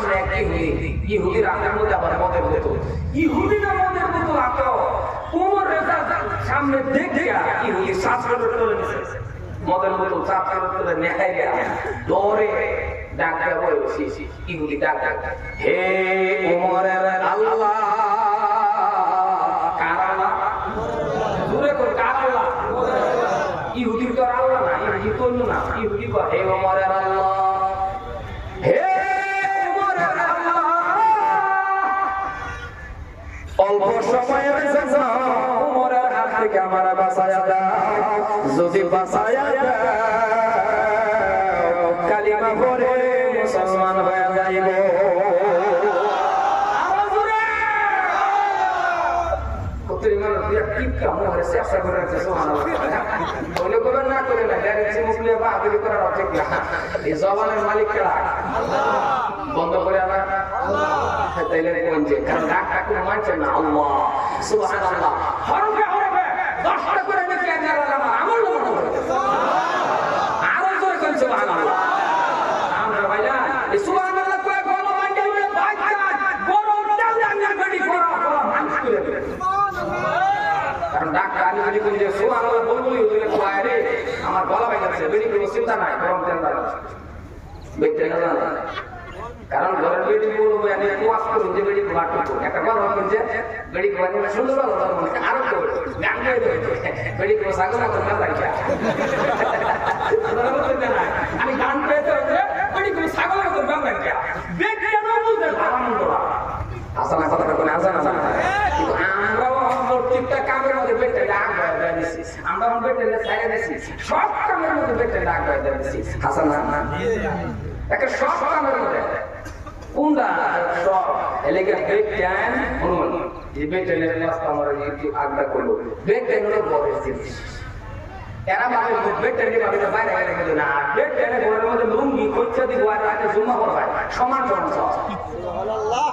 সামনে এক ইহুদির হাতের মধ্যে আবার মদের বোতল, ইহুদিরা মদের বোতল হাতে কোমর রেজা সামনে দেখে ইহুদি শ্বাস করে তুলে নিছে মদের বোতল চাপ করে তুলে নেখাই গেল দৌড়ে ডাক দেবো ইহুদি ডাক ডাক হে ওমরের আল্লাহ ইহুদির তো আল্লাহ না, ইহুদি তো অন্য না, ইহুদি কর হে ওমরের আল্লাহ, হে ওমরের আল্লাহ, অল্প সময়ের জন্য ওমরের হাত থেকে আমার বাঁচায়া দাও, যদি বাঁচায়া দাও কালিমা পড়ে মুসলমান হয়ে যাইব। বন্ধ করে আনা তাইলে কারণ ডাক ডাকুন মানছে না আল্লাহ সুবহানাল্লাহ হরফে হরফে 10টা করে নাকি আমল আরো জোরে কোন সুবহানাল্লাহ আমরা ভাইরা এই সুবহানাল্লাহ কয় বড় মাইন্ডে বাচ্চা বড় চালাঙ্গা গড়ি করা মানুষ করে কারণ ডাক্তার আমি যদি কোন যে সুবহানাল্লাহ বলবই ওই কয় রে আমার গলা ভেঙে গেছে বেরি কোনো চিন্তা নাই গরম তেল দাও বেটে গেল না কারণ ঘরের বেটি বলবো আমি ওয়াজ করব যে বেটি ঘাট করব একটা কথা বলুন যে বেটি ঘাট না সুন্দর ভালো ধর্ম আরো করব গান গাই দেবে বেটি को সাগর করে না লাগে আমি গান গাইতে হবে বেটি को সাগর করে গান গাই বেটি কেন বলতে আলহামদুলিল্লাহ আসলে কথা কোন আজান না কিন্তু আমরা প্রত্যেকটা কামের মধ্যে বেটে ডাক গায় দিছি আমরা বেটে ছায়া দিছি সব কামের মধ্যে বেটে ডাক গায় দিছি হাসান না একটা সব কামের মধ্যে কোনটা সব এলাকা ব্রেক টাইম হরমোন এই ব্রেক টাইমের রাস্তা আমরা একটু আগদা করব ব্রেক টাইম হলো বড় জিনিস এরা ভাবে ব্রেক টাইমে ভাবে বাইরে বাইরে কিন্তু না ব্রেক টাইমে ঘরের মধ্যে লুঙ্গি খোঁচা দি গোয়া রাতে জুমা করবে সমান সমান সুবহানাল্লাহ।